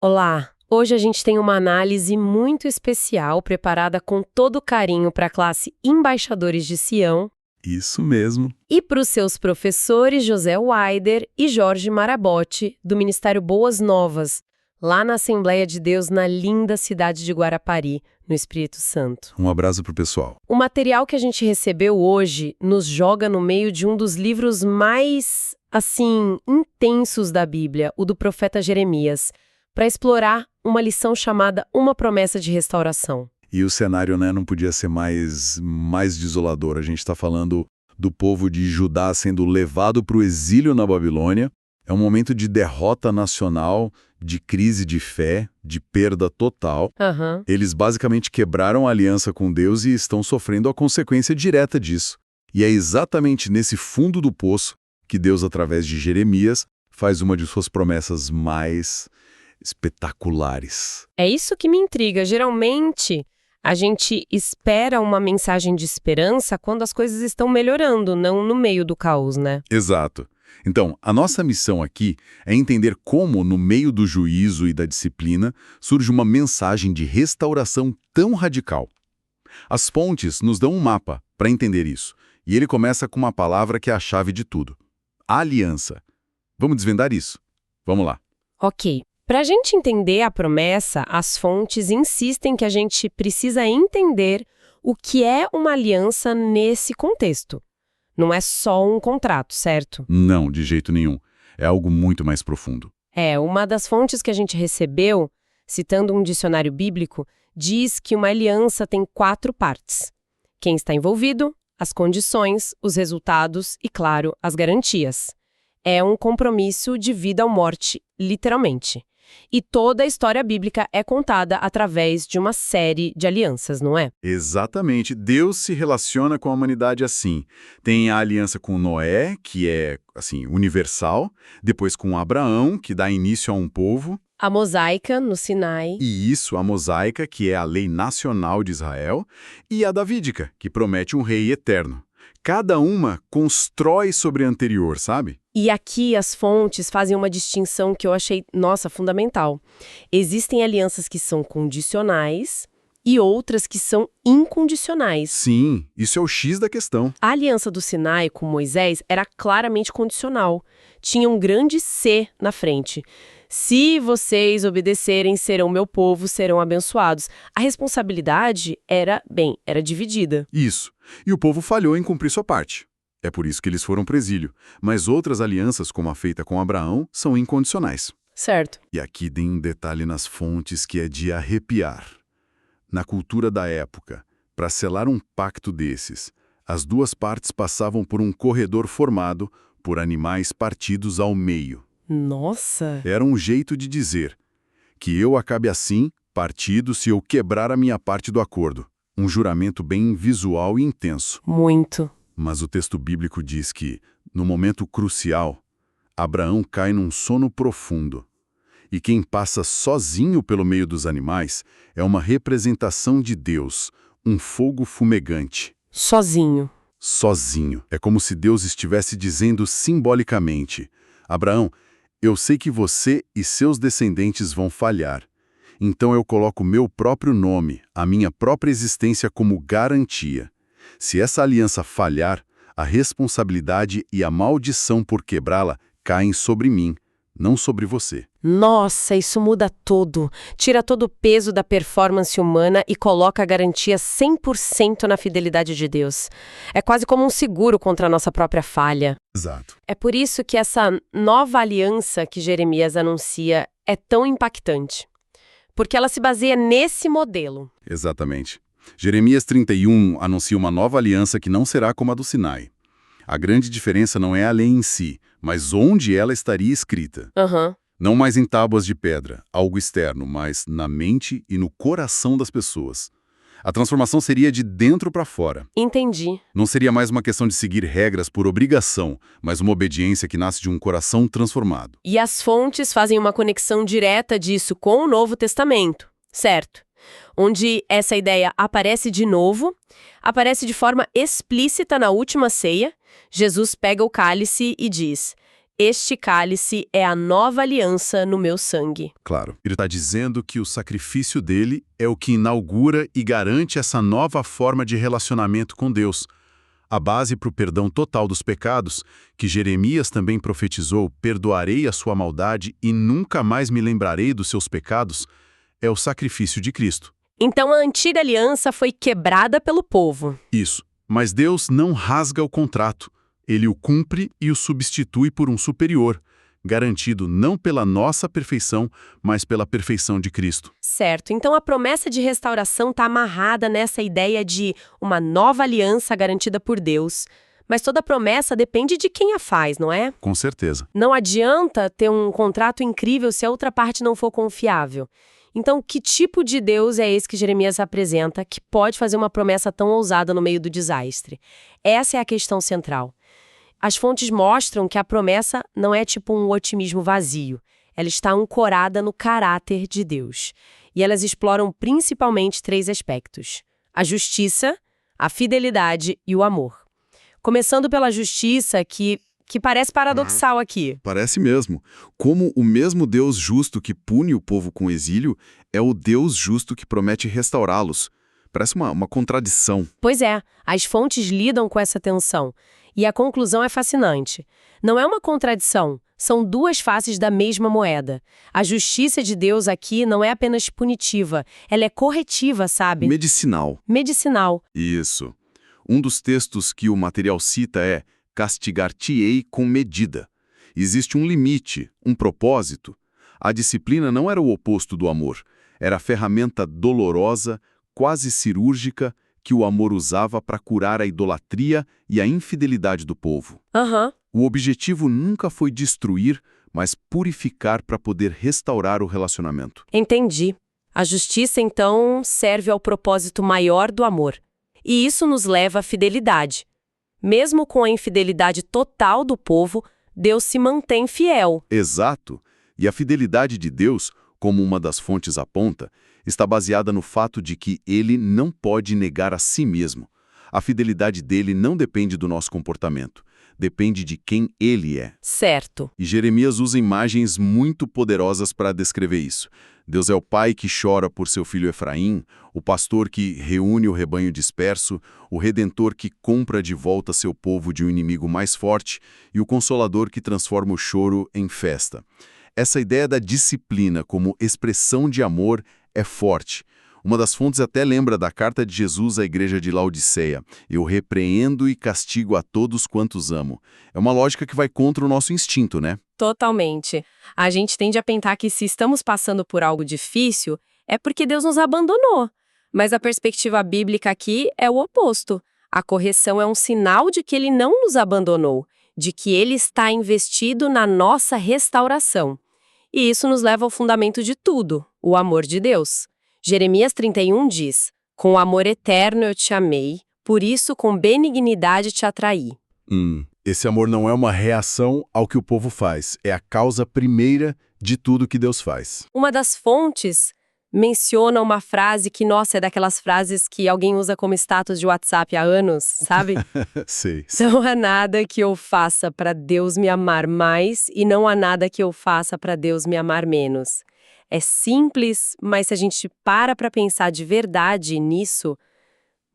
Olá! Hoje a gente tem uma análise muito especial preparada com todo carinho para a classe Embaixadores de Sião Isso mesmo. e para os seus professores José Weider e Jorge Marabotti, do Ministério Boas Novas, lá na Assembleia de Deus na linda cidade de Guarapari, no Espírito Santo. Um abraço pro pessoal. O material que a gente recebeu hoje nos joga no meio de um dos livros mais, intensos da Bíblia, o do profeta Jeremias, para explorar uma lição chamada Uma Promessa de Restauração. E o cenário, não podia ser mais desolador. A gente está falando do povo de Judá sendo levado para o exílio na Babilônia. É um momento de derrota nacional, de crise de fé, de perda total. Aham. Eles basicamente quebraram a aliança com Deus e estão sofrendo a consequência direta disso. E é exatamente nesse fundo do poço que Deus, através de Jeremias, faz uma de suas promessas mais espetaculares. É isso que me intriga. Geralmente, a gente espera uma mensagem de esperança quando as coisas estão melhorando, não no meio do caos, né? Exato. Então, a nossa missão aqui é entender como, no meio do juízo e da disciplina, surge uma mensagem de restauração tão radical. As fontes nos dão um mapa para entender isso, e ele começa com uma palavra que é a chave de tudo: aliança. Vamos desvendar isso? Vamos lá. Ok. Para a gente entender a promessa, as fontes insistem que a gente precisa entender o que é uma aliança nesse contexto. Não é só um contrato, certo? Não, de jeito nenhum. É algo muito mais profundo. Uma das fontes que a gente recebeu, citando um dicionário bíblico, diz que uma aliança tem 4 partes: quem está envolvido, as condições, os resultados e, claro, as garantias. É um compromisso de vida ou morte, literalmente. E toda a história bíblica é contada através de uma série de alianças, não é? Exatamente. Deus se relaciona com a humanidade assim. Tem a aliança com Noé, que é, universal. Depois com Abraão, que dá início a um povo. A mosaica, no Sinai. E isso, a mosaica, que é a lei nacional de Israel. E a davídica, que promete um rei eterno. Cada uma constrói sobre a anterior, sabe? E aqui as fontes fazem uma distinção que eu achei, fundamental. Existem alianças que são condicionais e outras que são incondicionais. Sim, isso é o X da questão. A aliança do Sinai com Moisés era claramente condicional. Tinha um grande C na frente. Se vocês obedecerem, serão meu povo, serão abençoados. A responsabilidade era dividida. Isso. E o povo falhou em cumprir sua parte. É por isso que eles foram para o exílio. Mas outras alianças, como a feita com Abraão, são incondicionais. Certo. E aqui tem um detalhe nas fontes que é de arrepiar. Na cultura da época, para selar um pacto desses, as duas partes passavam por um corredor formado por animais partidos ao meio. Nossa! Era um jeito de dizer que eu acabe assim, partido, se eu quebrar a minha parte do acordo. Um juramento bem visual e intenso. Muito. Mas o texto bíblico diz que, no momento crucial, Abraão cai num sono profundo. E quem passa sozinho pelo meio dos animais é uma representação de Deus, um fogo fumegante. Sozinho. Sozinho. É como se Deus estivesse dizendo simbolicamente: Abraão, eu sei que você e seus descendentes vão falhar. Então eu coloco meu próprio nome, a minha própria existência como garantia. Se essa aliança falhar, a responsabilidade e a maldição por quebrá-la caem sobre mim, não sobre você. Nossa, isso muda tudo. Tira todo o peso da performance humana e coloca a garantia 100% na fidelidade de Deus. É quase como um seguro contra a nossa própria falha. Exato. É por isso que essa nova aliança que Jeremias anuncia é tão impactante. Porque ela se baseia nesse modelo. Exatamente. Jeremias 31 anuncia uma nova aliança que não será como a do Sinai. A grande diferença não é a lei em si, mas onde ela estaria escrita. Não mais em tábuas de pedra, algo externo, mas na mente e no coração das pessoas. A transformação seria de dentro para fora. Entendi. Não seria mais uma questão de seguir regras por obrigação, mas uma obediência que nasce de um coração transformado. E as fontes fazem uma conexão direta disso com o Novo Testamento, certo? Onde essa ideia aparece de novo, aparece de forma explícita na última ceia. Jesus pega o cálice e diz: Este cálice é a nova aliança no meu sangue. Claro, ele está dizendo que o sacrifício dele é o que inaugura e garante essa nova forma de relacionamento com Deus. A base para o perdão total dos pecados, que Jeremias também profetizou, perdoarei a sua maldade e nunca mais me lembrarei dos seus pecados, é o sacrifício de Cristo. Então a antiga aliança foi quebrada pelo povo. Isso. Mas Deus não rasga o contrato. Ele o cumpre e o substitui por um superior, garantido não pela nossa perfeição, mas pela perfeição de Cristo. Certo, então a promessa de restauração está amarrada nessa ideia de uma nova aliança garantida por Deus. Mas toda promessa depende de quem a faz, não é? Com certeza. Não adianta ter um contrato incrível se a outra parte não for confiável. Então, que tipo de Deus é esse que Jeremias apresenta que pode fazer uma promessa tão ousada no meio do desastre? Essa é a questão central. As fontes mostram que a promessa não é tipo um otimismo vazio. Ela está ancorada no caráter de Deus. E elas exploram principalmente 3 aspectos: a justiça, a fidelidade e o amor. Começando pela justiça, que parece paradoxal aqui. Parece mesmo. Como o mesmo Deus justo que pune o povo com exílio é o Deus justo que promete restaurá-los. Parece uma contradição. Pois é, as fontes lidam com essa tensão. E a conclusão é fascinante. Não é uma contradição, são 2 faces da mesma moeda. A justiça de Deus aqui não é apenas punitiva, ela é corretiva, sabe? Medicinal. Medicinal. Isso. Um dos textos que o material cita é: castigar-te-ei com medida. Existe um limite, um propósito. A disciplina não era o oposto do amor. Era a ferramenta dolorosa, quase cirúrgica, que o amor usava para curar a idolatria e a infidelidade do povo. O objetivo nunca foi destruir, mas purificar para poder restaurar o relacionamento. Entendi. A justiça, então, serve ao propósito maior do amor. E isso nos leva à fidelidade. Mesmo com a infidelidade total do povo, Deus se mantém fiel. Exato. E a fidelidade de Deus, como uma das fontes aponta, está baseada no fato de que ele não pode negar a si mesmo. A fidelidade dele não depende do nosso comportamento, depende de quem ele é. Certo. E Jeremias usa imagens muito poderosas para descrever isso. Deus é o pai que chora por seu filho Efraim, o pastor que reúne o rebanho disperso, o redentor que compra de volta seu povo de um inimigo mais forte e o consolador que transforma o choro em festa. Essa ideia da disciplina como expressão de amor é forte. Uma das fontes até lembra da carta de Jesus à igreja de Laodiceia: eu repreendo e castigo a todos quantos amo. É uma lógica que vai contra o nosso instinto, né? Totalmente. A gente tende a pensar que se estamos passando por algo difícil, é porque Deus nos abandonou. Mas a perspectiva bíblica aqui é o oposto. A correção é um sinal de que ele não nos abandonou, de que ele está investido na nossa restauração. E isso nos leva ao fundamento de tudo, o amor de Deus. Jeremias 31 diz: com amor eterno eu te amei, por isso com benignidade te atraí. Esse amor não é uma reação ao que o povo faz, é a causa primeira de tudo que Deus faz. Uma das fontes menciona uma frase que, nossa, é daquelas frases que alguém usa como status de WhatsApp há anos, sabe? Sei. Não há nada que eu faça para Deus me amar mais e não há nada que eu faça para Deus me amar menos. É simples, mas se a gente para pensar de verdade nisso,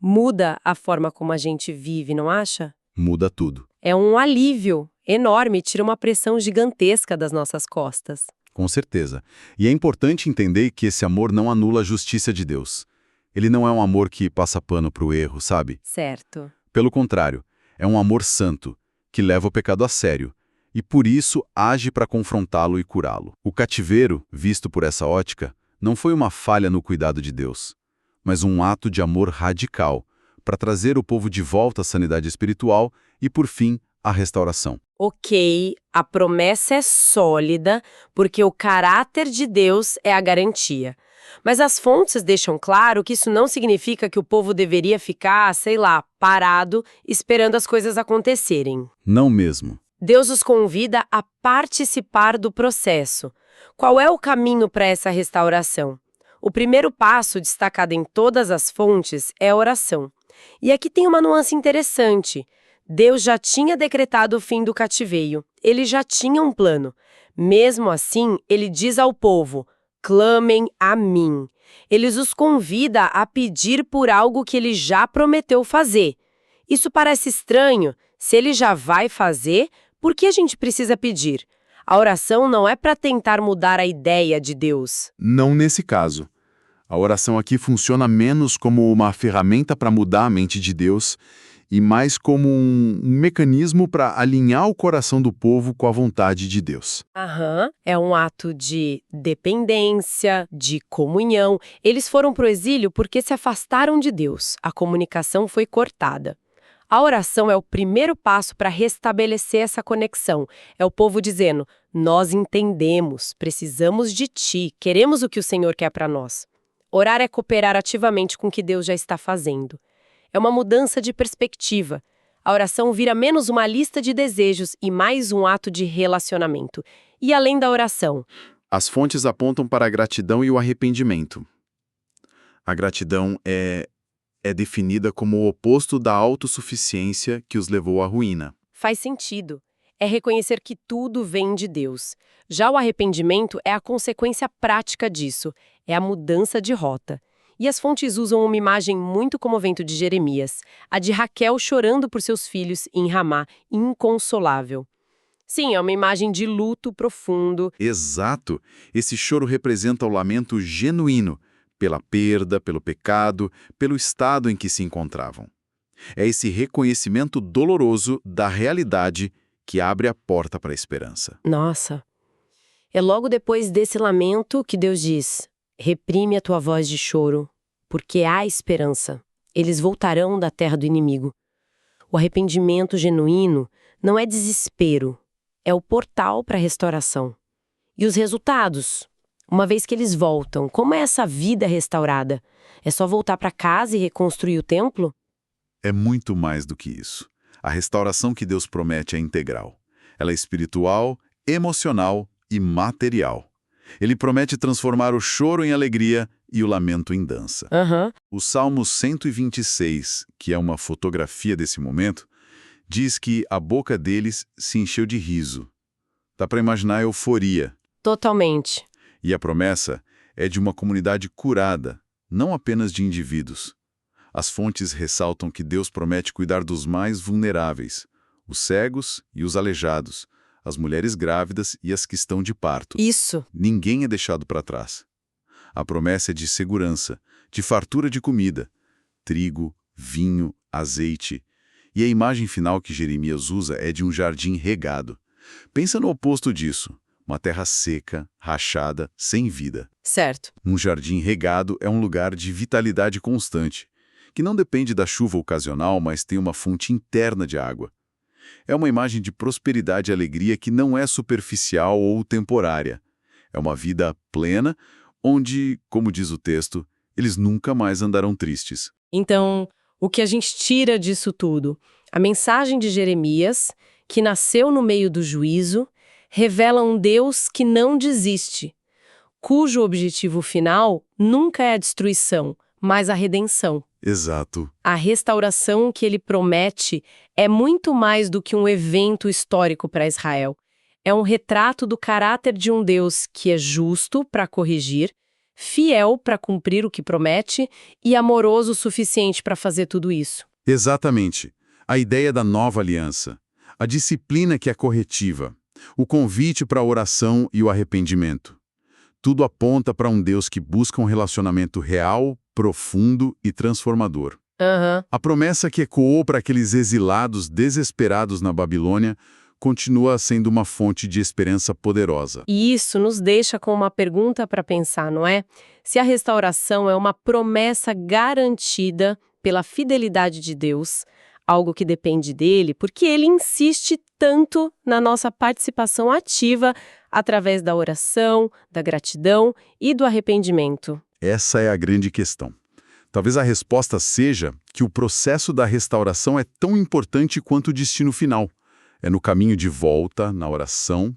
muda a forma como a gente vive, não acha? Muda tudo. É um alívio enorme, tira uma pressão gigantesca das nossas costas. Com certeza. E é importante entender que esse amor não anula a justiça de Deus. Ele não é um amor que passa pano para o erro, sabe? Certo. Pelo contrário, é um amor santo, que leva o pecado a sério, e por isso age para confrontá-lo e curá-lo. O cativeiro, visto por essa ótica, não foi uma falha no cuidado de Deus, mas um ato de amor radical, para trazer o povo de volta à sanidade espiritual e, por fim, à restauração. Ok, a promessa é sólida, porque o caráter de Deus é a garantia. Mas as fontes deixam claro que isso não significa que o povo deveria ficar, sei lá, parado, esperando as coisas acontecerem. Não mesmo. Deus os convida a participar do processo. Qual é o caminho para essa restauração? O primeiro passo, destacado em todas as fontes, é a oração. E aqui tem uma nuance interessante. Deus já tinha decretado o fim do cativeiro. ele já tinha um plano. Mesmo assim, ele diz ao povo: clamem a mim. Ele os convida a pedir por algo que ele já prometeu fazer. Isso parece estranho. Se ele já vai fazer, por que a gente precisa pedir? A oração não é para tentar mudar a ideia de Deus. Não nesse caso. A oração aqui funciona menos como uma ferramenta para mudar a mente de Deus e mais como um mecanismo para alinhar o coração do povo com a vontade de Deus. É um ato de dependência, de comunhão. Eles foram para o exílio porque se afastaram de Deus. A comunicação foi cortada. A oração é o primeiro passo para restabelecer essa conexão. É o povo dizendo: nós entendemos, precisamos de ti, queremos o que o Senhor quer para nós. Orar é cooperar ativamente com o que Deus já está fazendo. É uma mudança de perspectiva. A oração vira menos uma lista de desejos e mais um ato de relacionamento. E além da oração? As fontes apontam para a gratidão e o arrependimento. A gratidão é definida como o oposto da autossuficiência que os levou à ruína. Faz sentido. É reconhecer que tudo vem de Deus. Já o arrependimento é a consequência prática disso. É a mudança de rota. E as fontes usam uma imagem muito comovente de Jeremias, a de Raquel chorando por seus filhos em Ramá, inconsolável. Sim, é uma imagem de luto profundo. Exato! Esse choro representa o lamento genuíno pela perda, pelo pecado, pelo estado em que se encontravam. É esse reconhecimento doloroso da realidade que abre a porta para a esperança. Nossa! É logo depois desse lamento que Deus diz: reprime a tua voz de choro, porque há esperança. Eles voltarão da terra do inimigo. O arrependimento genuíno não é desespero, é o portal para a restauração. E os resultados? Uma vez que eles voltam, como é essa vida restaurada? É só voltar para casa e reconstruir o templo? É muito mais do que isso. A restauração que Deus promete é integral. Ela é espiritual, emocional e material. Ele promete transformar o choro em alegria e o lamento em dança. O Salmo 126, que é uma fotografia desse momento, diz que a boca deles se encheu de riso. Dá para imaginar a euforia. Totalmente. E a promessa é de uma comunidade curada, não apenas de indivíduos. As fontes ressaltam que Deus promete cuidar dos mais vulneráveis, os cegos e os aleijados, as mulheres grávidas e as que estão de parto. Isso. Ninguém é deixado para trás. A promessa é de segurança, de fartura de comida, trigo, vinho, azeite. E a imagem final que Jeremias usa é de um jardim regado. Pensa no oposto disso. Uma terra seca, rachada, sem vida. Certo. Um jardim regado é um lugar de vitalidade constante, que não depende da chuva ocasional, mas tem uma fonte interna de água. É uma imagem de prosperidade e alegria que não é superficial ou temporária. É uma vida plena, onde, como diz o texto, eles nunca mais andarão tristes. Então, o que a gente tira disso tudo? A mensagem de Jeremias, que nasceu no meio do juízo, revela um Deus que não desiste, cujo objetivo final nunca é a destruição, mas a redenção. Exato. A restauração que ele promete é muito mais do que um evento histórico para Israel. É um retrato do caráter de um Deus que é justo para corrigir, fiel para cumprir o que promete e amoroso o suficiente para fazer tudo isso. Exatamente. A ideia da nova aliança, a disciplina que é corretiva, o convite para a oração e o arrependimento. Tudo aponta para um Deus que busca um relacionamento real, profundo e transformador. A promessa que ecoou para aqueles exilados desesperados na Babilônia continua sendo uma fonte de esperança poderosa. E isso nos deixa com uma pergunta para pensar, não é? Se a restauração é uma promessa garantida pela fidelidade de Deus, algo que depende dele, porque ele insiste tanto na nossa participação ativa através da oração, da gratidão e do arrependimento. Essa é a grande questão. Talvez a resposta seja que o processo da restauração é tão importante quanto o destino final. É no caminho de volta, na oração,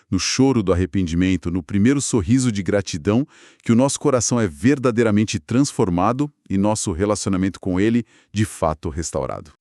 no choro do arrependimento, no primeiro sorriso de gratidão, que o nosso coração é verdadeiramente transformado e nosso relacionamento com ele, de fato, restaurado.